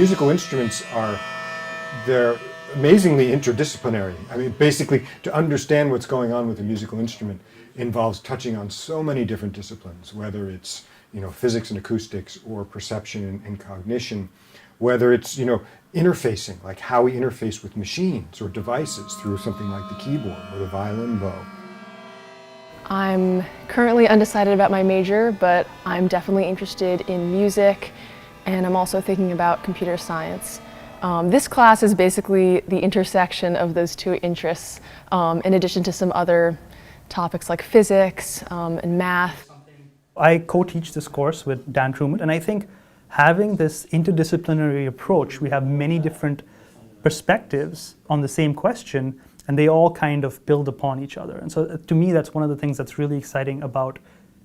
musical instruments they're amazingly interdisciplinary. I mean, basically, to understand what's going on with a musical instrument involves touching on so many different disciplines, whether it's, physics and acoustics or perception and cognition, whether it's, interfacing, like how we interface with machines or devices through something like the keyboard or the violin bow. I'm currently undecided about my major, but I'm definitely interested in music, and I'm also thinking about computer science. This class is basically the intersection of those two interests, in addition to some other topics like physics and math. I co-teach this course with Dan Truman, and I think having this interdisciplinary approach, we have many different perspectives on the same question, and they all kind of build upon each other. And so to me, that's one of the things that's really exciting about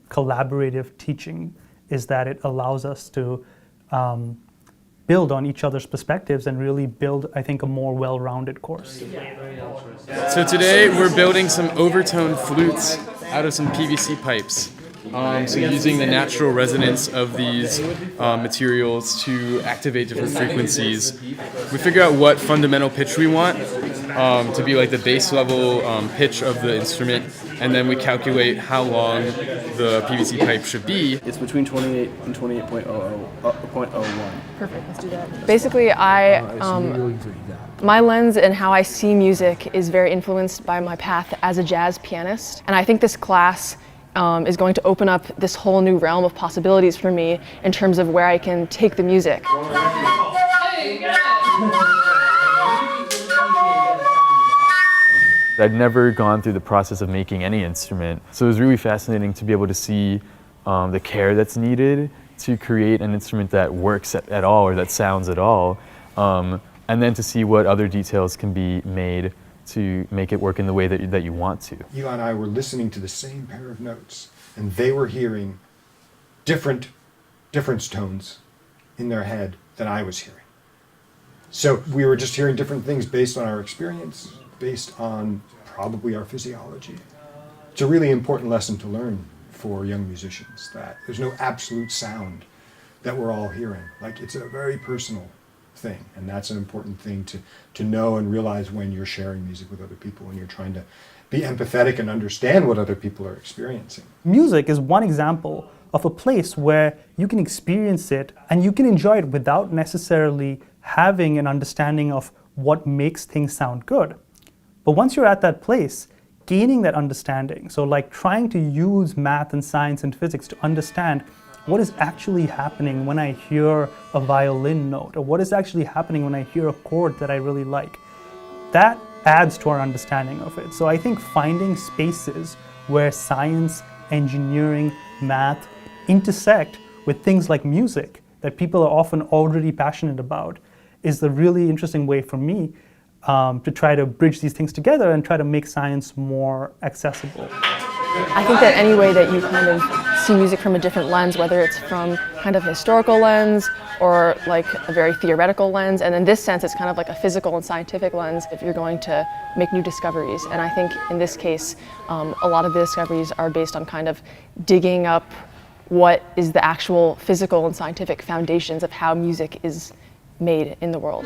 collaborative teaching, is that it allows us to build on each other's perspectives and really build, I think, a more well-rounded course. So today we're building some overtone flutes out of some PVC pipes. So using the natural resonance of these materials to activate different frequencies. We figure out what fundamental pitch we want to be like the base level pitch of the instrument, and then we calculate how long the PVC pipe should be. It's between 28 and 28.01. Perfect, let's do that. Basically, my lens and how I see music is very influenced by my path as a jazz pianist, and I think this class is going to open up this whole new realm of possibilities for me in terms of where I can take the music. I'd never gone through the process of making any instrument, so it was really fascinating to be able to see the care that's needed to create an instrument that works at all or that sounds at all, and then to see what other details can be made to make it work in the way that you want to. Eli and I were listening to the same pair of notes, and they were hearing difference tones in their head than I was hearing. So we were just hearing different things based on our experience, based on probably our physiology. It's a really important lesson to learn for young musicians, that there's no absolute sound that we're all hearing. Like, it's a very personal thing, and that's an important thing to know and realize when you're sharing music with other people, when you're trying to be empathetic and understand what other people are experiencing. Music is one example of a place where you can experience it and you can enjoy it without necessarily having an understanding of what makes things sound good. But once you're at that place, gaining that understanding, so like trying to use math and science and physics to understand what is actually happening when I hear a violin note, or what is actually happening when I hear a chord that I really like. That adds to our understanding of it. So I think finding spaces where science, engineering, math intersect with things like music that people are often already passionate about is the really interesting way for me to try to bridge these things together and try to make science more accessible. I think that any way that you kind of see music from a different lens, whether it's from kind of a historical lens or like a very theoretical lens, and in this sense it's kind of like a physical and scientific lens if you're going to make new discoveries. And I think in this case, a lot of the discoveries are based on kind of digging up what is the actual physical and scientific foundations of how music is made in the world.